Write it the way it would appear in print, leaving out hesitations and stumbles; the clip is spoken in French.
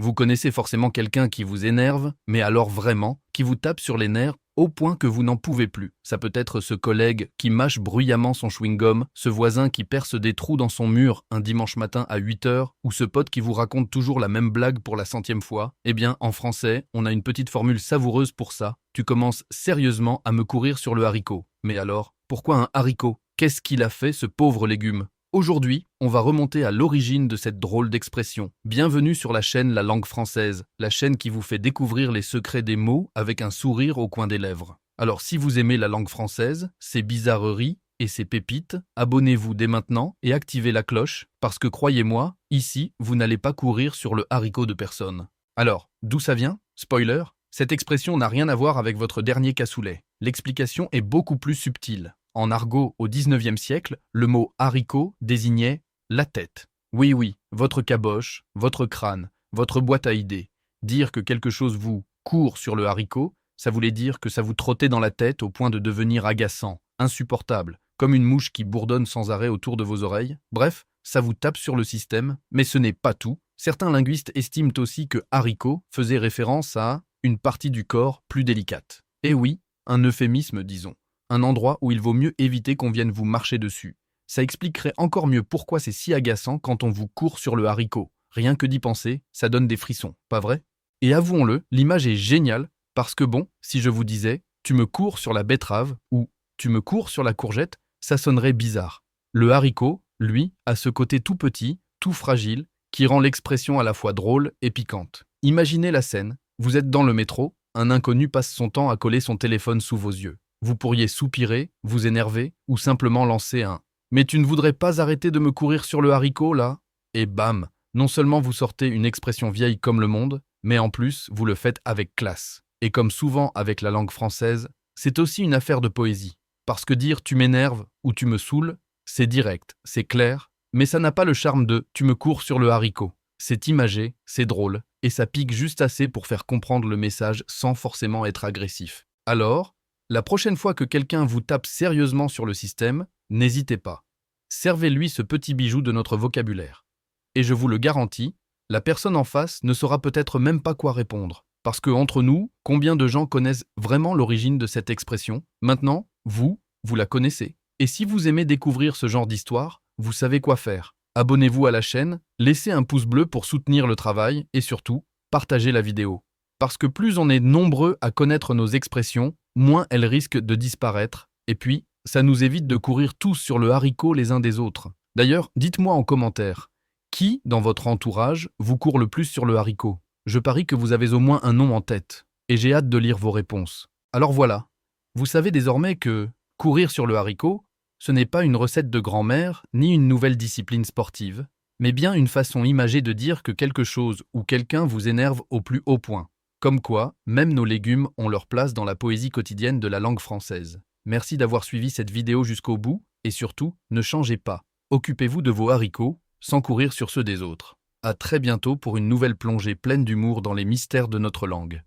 Vous connaissez forcément quelqu'un qui vous énerve, mais alors vraiment, qui vous tape sur les nerfs au point que vous n'en pouvez plus. Ça peut être ce collègue qui mâche bruyamment son chewing-gum, ce voisin qui perce des trous dans son mur un dimanche matin à 8 heures, ou ce pote qui vous raconte toujours la même blague pour la 100e fois. Eh bien, en français, on a une petite formule savoureuse pour ça. Tu commences sérieusement à me courir sur le haricot. Mais alors, pourquoi un haricot? Qu'est-ce qu'il a fait, ce pauvre légume? Aujourd'hui, on va remonter à l'origine de cette drôle d'expression. Bienvenue sur la chaîne La Langue Française, la chaîne qui vous fait découvrir les secrets des mots avec un sourire au coin des lèvres. Alors si vous aimez la langue française, ses bizarreries et ses pépites, abonnez-vous dès maintenant et activez la cloche, parce que croyez-moi, ici, vous n'allez pas courir sur le haricot de personne. Alors, d'où ça vient? Spoiler, cette expression n'a rien à voir avec votre dernier cassoulet. L'explication est beaucoup plus subtile. En argot, au XIXe siècle, le mot haricot désignait la tête. Oui, votre caboche, votre crâne, votre boîte à idées. Dire que quelque chose vous court sur le haricot, ça voulait dire que ça vous trottait dans la tête au point de devenir agaçant, insupportable, comme une mouche qui bourdonne sans arrêt autour de vos oreilles. Bref, ça vous tape sur le système, mais ce n'est pas tout. Certains linguistes estiment aussi que haricot faisait référence à une partie du corps plus délicate. Et oui, un euphémisme, disons. Un endroit où il vaut mieux éviter qu'on vienne vous marcher dessus. Ça expliquerait encore mieux pourquoi c'est si agaçant quand on vous court sur le haricot. Rien que d'y penser, ça donne des frissons, pas vrai? Et avouons-le, l'image est géniale, parce que bon, si je vous disais « tu me cours sur la betterave » ou « tu me cours sur la courgette », ça sonnerait bizarre. Le haricot, lui, a ce côté tout petit, tout fragile, qui rend l'expression à la fois drôle et piquante. Imaginez la scène, vous êtes dans le métro, un inconnu passe son temps à coller son téléphone sous vos yeux. Vous pourriez soupirer, vous énerver ou simplement lancer un « Mais tu ne voudrais pas arrêter de me courir sur le haricot, là ?» Et bam, non seulement vous sortez une expression vieille comme le monde, mais en plus, vous le faites avec classe. Et comme souvent avec la langue française, c'est aussi une affaire de poésie. Parce que dire « tu m'énerves » ou « tu me saoules », c'est direct, c'est clair, mais ça n'a pas le charme de « tu me cours sur le haricot ». C'est imagé, c'est drôle, et ça pique juste assez pour faire comprendre le message sans forcément être agressif. Alors, la prochaine fois que quelqu'un vous tape sérieusement sur le système, n'hésitez pas. Servez-lui ce petit bijou de notre vocabulaire. Et je vous le garantis, la personne en face ne saura peut-être même pas quoi répondre. Parce que entre nous, combien de gens connaissent vraiment l'origine de cette expression? Maintenant, vous la connaissez. Et si vous aimez découvrir ce genre d'histoire, vous savez quoi faire. Abonnez-vous à la chaîne, laissez un pouce bleu pour soutenir le travail et surtout, partagez la vidéo. Parce que plus on est nombreux à connaître nos expressions, moins elles risquent de disparaître. Et puis, ça nous évite de courir tous sur le haricot les uns des autres. D'ailleurs, dites-moi en commentaire, qui, dans votre entourage, vous court le plus sur le haricot? Je parie que vous avez au moins un nom en tête, et j'ai hâte de lire vos réponses. Alors voilà, vous savez désormais que courir sur le haricot, ce n'est pas une recette de grand-mère, ni une nouvelle discipline sportive, mais bien une façon imagée de dire que quelque chose ou quelqu'un vous énerve au plus haut point. Comme quoi, même nos légumes ont leur place dans la poésie quotidienne de la langue française. Merci d'avoir suivi cette vidéo jusqu'au bout, et surtout, ne changez pas. Occupez-vous de vos haricots, sans courir sur ceux des autres. À très bientôt pour une nouvelle plongée pleine d'humour dans les mystères de notre langue.